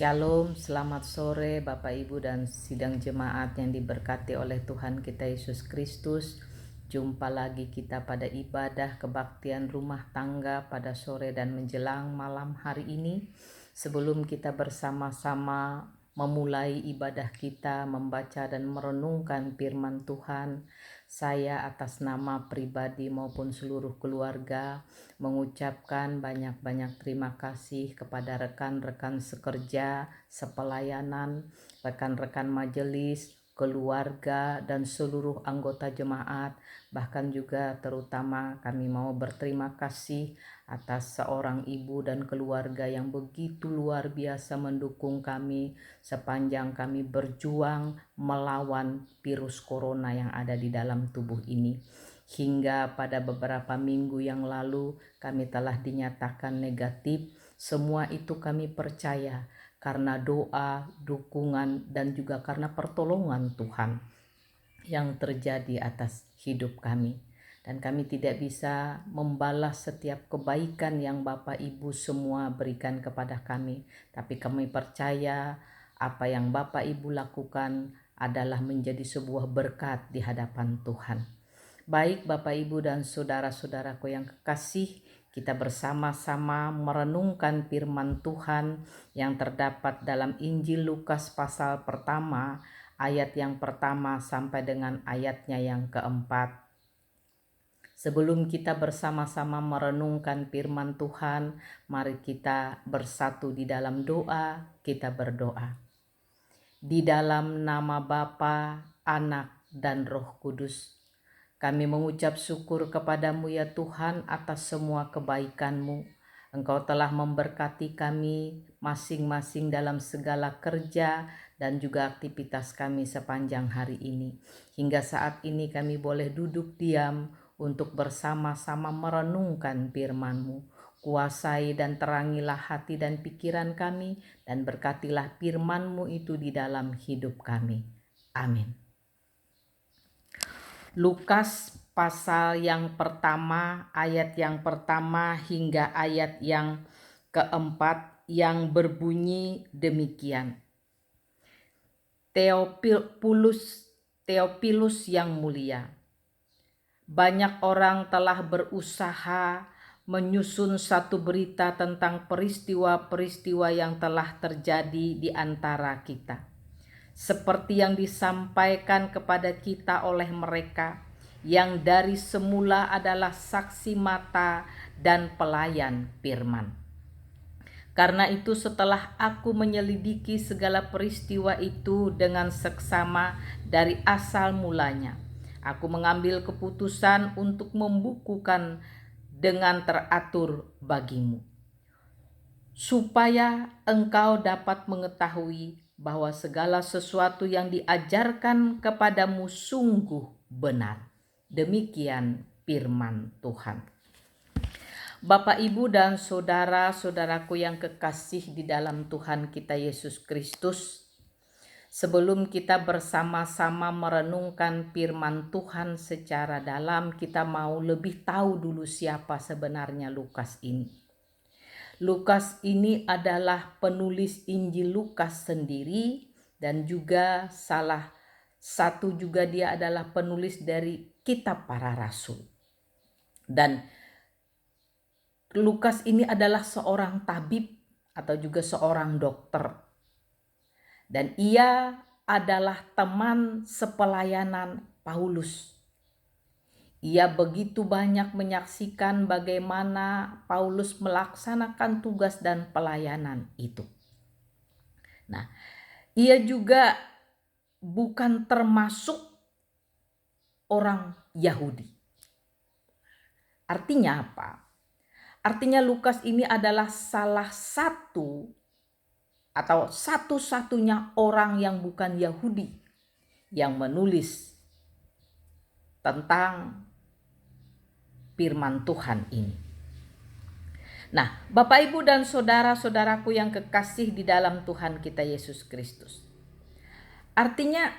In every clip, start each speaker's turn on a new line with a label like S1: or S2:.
S1: Shalom, selamat sore Bapak Ibu dan sidang jemaat yang diberkati oleh Tuhan kita Yesus Kristus. Jumpa lagi kita pada ibadah kebaktian rumah tangga pada sore dan menjelang malam hari ini. Sebelum kita bersama-sama memulai ibadah kita, membaca dan merenungkan firman Tuhan, saya atas nama pribadi maupun seluruh keluarga mengucapkan banyak-banyak terima kasih kepada rekan-rekan sekerja, sepelayanan, rekan-rekan majelis, keluarga, dan seluruh anggota jemaat. Bahkan juga terutama kami mau berterima kasih atas seorang ibu dan keluarga yang begitu luar biasa mendukung kami sepanjang kami berjuang melawan virus corona yang ada di dalam tubuh ini. Hingga pada beberapa minggu yang lalu kami telah dinyatakan negatif. Semua itu kami percaya karena doa, dukungan, dan juga karena pertolongan Tuhan yang terjadi atas hidup kami. Dan kami tidak bisa membalas setiap kebaikan yang Bapak Ibu semua berikan kepada kami. Tapi kami percaya apa yang Bapak Ibu lakukan adalah menjadi sebuah berkat di hadapan Tuhan. Baik Bapak Ibu dan saudara-saudaraku yang kekasih, kita bersama-sama merenungkan firman Tuhan yang terdapat dalam Injil Lukas pasal pertama, ayat yang pertama sampai dengan ayatnya yang keempat. Sebelum kita bersama-sama merenungkan firman Tuhan, mari kita bersatu di dalam doa, kita berdoa. Di dalam nama Bapa, Anak, dan Roh Kudus, kami mengucap syukur kepadamu ya Tuhan atas semua kebaikan-Mu. Engkau telah memberkati kami masing-masing dalam segala kerja dan juga aktivitas kami sepanjang hari ini. Hingga saat ini kami boleh duduk diam untuk bersama-sama merenungkan firman-Mu. Kuasai dan terangilah hati dan pikiran kami dan berkatilah firman-Mu itu di dalam hidup kami. Amin. Lukas pasal yang pertama, ayat yang pertama hingga ayat yang keempat yang berbunyi demikian. Theophilus yang mulia, banyak orang telah berusaha menyusun satu berita tentang peristiwa-peristiwa yang telah terjadi di antara kita, seperti yang disampaikan kepada kita oleh mereka yang dari semula adalah saksi mata dan pelayan firman. Karena itu setelah aku menyelidiki segala peristiwa itu dengan seksama dari asal mulanya, aku mengambil keputusan untuk membukukan dengan teratur bagimu, supaya engkau dapat mengetahui bahwa segala sesuatu yang diajarkan kepadamu sungguh benar. Demikian firman Tuhan. Bapak, Ibu, dan saudara-saudaraku yang kekasih di dalam Tuhan kita Yesus Kristus, sebelum kita bersama-sama merenungkan firman Tuhan secara dalam, kita mau lebih tahu dulu siapa sebenarnya Lukas ini. Lukas ini adalah penulis Injil Lukas sendiri dan juga salah satu juga dia adalah penulis dari kitab para rasul. Dan Lukas ini adalah seorang tabib atau juga seorang dokter. Dan ia adalah teman sepelayanan Paulus. Ia begitu banyak menyaksikan bagaimana Paulus melaksanakan tugas dan pelayanan itu. Nah, ia juga bukan termasuk orang Yahudi. Artinya apa? Artinya Lukas ini adalah salah satu atau satu-satunya orang yang bukan Yahudi yang menulis tentang firman Tuhan ini. Nah, Bapak, Ibu, dan saudara-saudaraku yang kekasih di dalam Tuhan kita Yesus Kristus. Artinya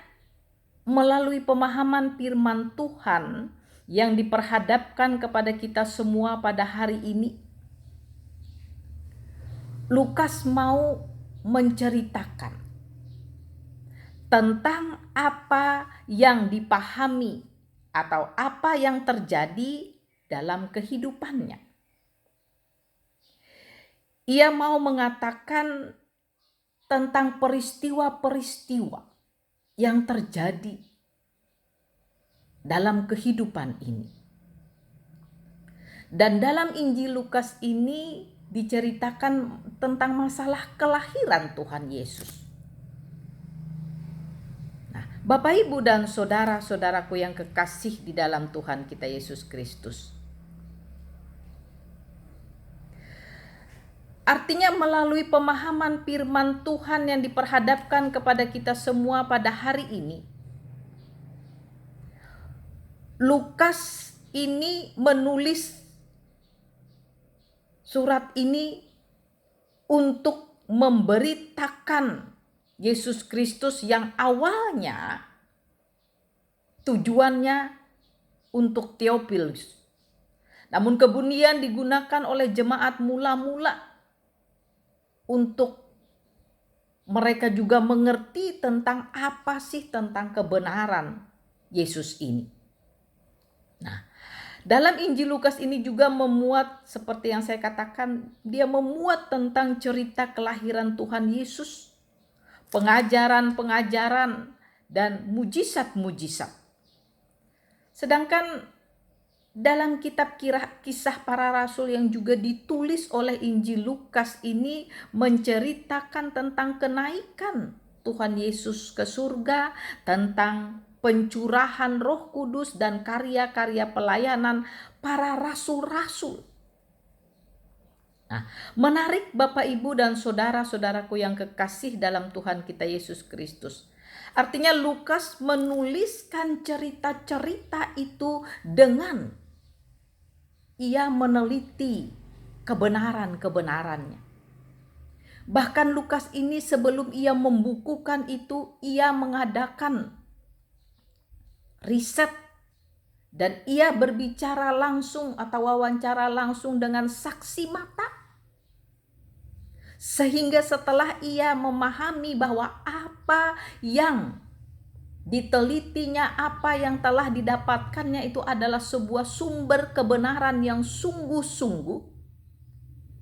S1: melalui pemahaman firman Tuhan yang diperhadapkan kepada kita semua pada hari ini, Lukas mau menceritakan tentang apa yang dipahami atau apa yang terjadi dalam kehidupannya. Ia mau mengatakan tentang peristiwa-peristiwa yang terjadi dalam kehidupan ini. Dan dalam Injil Lukas ini diceritakan tentang masalah kelahiran Tuhan Yesus. Nah, Bapak, Ibu, dan saudara-saudaraku yang kekasih di dalam Tuhan kita Yesus Kristus. Artinya melalui pemahaman firman Tuhan yang diperhadapkan kepada kita semua pada hari ini, Lukas ini menulis surat ini untuk memberitakan Yesus Kristus yang awalnya tujuannya untuk Theophilus. Namun kemudian digunakan oleh jemaat mula-mula untuk mereka juga mengerti tentang apa sih tentang kebenaran Yesus ini. Nah, dalam Injil Lukas ini juga memuat, seperti yang saya katakan, dia memuat tentang cerita kelahiran Tuhan Yesus, pengajaran-pengajaran, dan mujizat-mujizat. Sedangkan dalam kitab Kisah Para Rasul yang juga ditulis oleh Injil Lukas ini menceritakan tentang kenaikan Tuhan Yesus ke surga, tentang pencurahan Roh Kudus dan karya-karya pelayanan para rasul-rasul. Nah, menarik Bapak, Ibu, dan saudara-saudaraku yang kekasih dalam Tuhan kita Yesus Kristus. Artinya Lukas menuliskan cerita-cerita itu dengan ia meneliti kebenaran-kebenarannya. Bahkan Lukas ini sebelum ia membukukan itu, ia mengadakan riset dan ia berbicara langsung atau wawancara langsung dengan saksi mata. Sehingga setelah ia memahami bahwa apa yang ditelitinya, apa yang telah didapatkannya itu adalah sebuah sumber kebenaran yang sungguh-sungguh,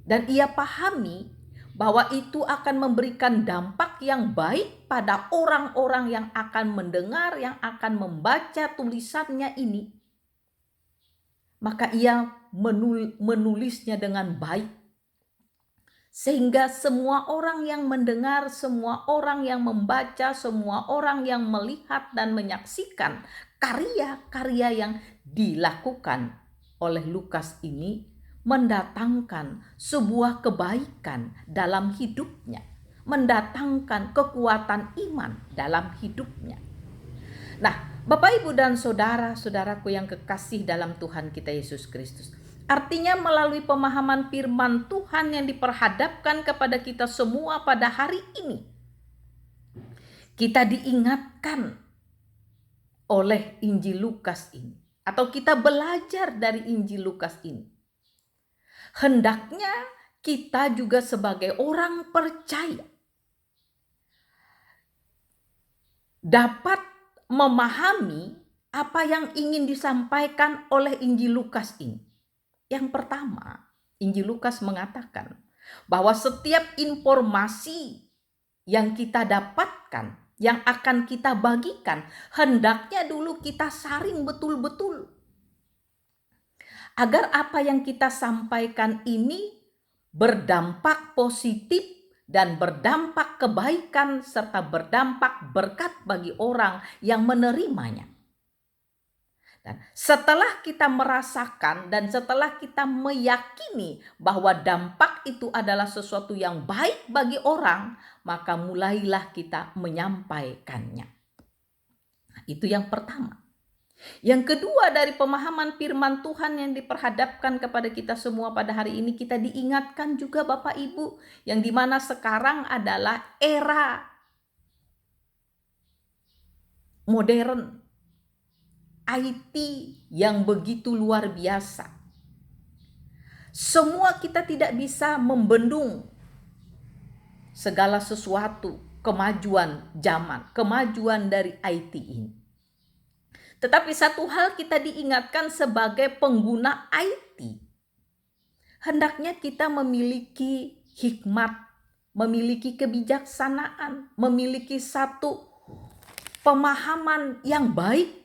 S1: dan ia pahami bahwa itu akan memberikan dampak yang baik pada orang-orang yang akan mendengar, yang akan membaca tulisannya ini. Maka ia menulisnya dengan baik. Sehingga semua orang yang mendengar, semua orang yang membaca, semua orang yang melihat dan menyaksikan karya-karya yang dilakukan oleh Lukas ini mendatangkan sebuah kebaikan dalam hidupnya, mendatangkan kekuatan iman dalam hidupnya. Nah, Bapak, Ibu, dan saudara-saudaraku yang kekasih dalam Tuhan kita Yesus Kristus, artinya melalui pemahaman firman Tuhan yang diperhadapkan kepada kita semua pada hari ini, kita diingatkan oleh Injil Lukas ini, atau kita belajar dari Injil Lukas ini. Hendaknya kita juga sebagai orang percaya dapat memahami apa yang ingin disampaikan oleh Injil Lukas ini. Yang pertama, Injil Lukas mengatakan bahwa setiap informasi yang kita dapatkan, yang akan kita bagikan, hendaknya dulu kita saring betul-betul. Agar apa yang kita sampaikan ini berdampak positif dan berdampak kebaikan serta berdampak berkat bagi orang yang menerimanya. Dan setelah kita merasakan dan setelah kita meyakini bahwa dampak itu adalah sesuatu yang baik bagi orang, maka mulailah kita menyampaikannya. Nah, itu yang pertama. Yang kedua, dari pemahaman firman Tuhan yang diperhadapkan kepada kita semua pada hari ini, kita diingatkan juga Bapak Ibu, yang dimana sekarang adalah era modern, IT yang begitu luar biasa. Semua kita tidak bisa membendung segala sesuatu, kemajuan zaman, kemajuan dari IT ini. Tetapi satu hal kita diingatkan sebagai pengguna IT. Hendaknya kita memiliki hikmat, memiliki kebijaksanaan, memiliki satu pemahaman yang baik,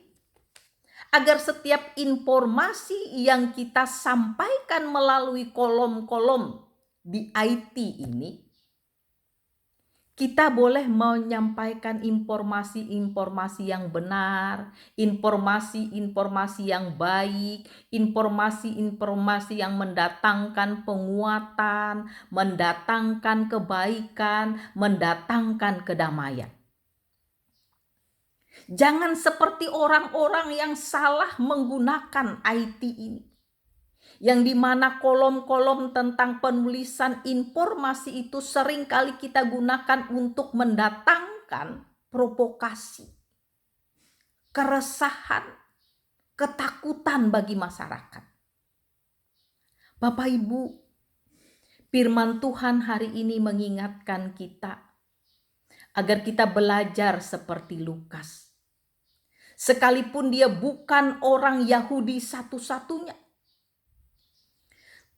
S1: agar setiap informasi yang kita sampaikan melalui kolom-kolom di IT ini, kita boleh menyampaikan informasi-informasi yang benar, informasi-informasi yang baik, informasi-informasi yang mendatangkan penguatan, mendatangkan kebaikan, mendatangkan kedamaian. Jangan seperti orang-orang yang salah menggunakan IT ini, yang dimana kolom-kolom tentang penulisan informasi itu seringkali kita gunakan untuk mendatangkan provokasi, keresahan, ketakutan bagi masyarakat. Bapak Ibu, firman Tuhan hari ini mengingatkan kita agar kita belajar seperti Lukas. Sekalipun dia bukan orang Yahudi satu-satunya,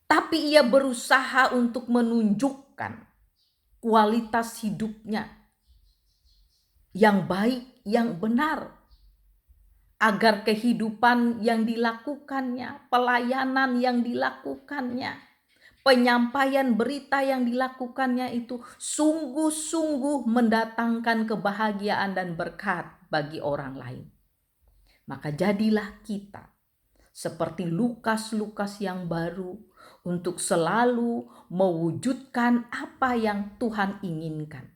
S1: tapi ia berusaha untuk menunjukkan kualitas hidupnya yang baik, yang benar, agar kehidupan yang dilakukannya, pelayanan yang dilakukannya, penyampaian berita yang dilakukannya itu sungguh-sungguh mendatangkan kebahagiaan dan berkat bagi orang lain. Maka jadilah kita seperti Lukas-Lukas yang baru untuk selalu mewujudkan apa yang Tuhan inginkan.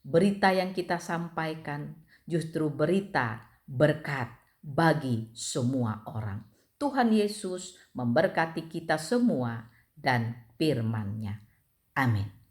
S1: Berita yang kita sampaikan justru berita berkat bagi semua orang. Tuhan Yesus memberkati kita semua dan firman-Nya. Amin.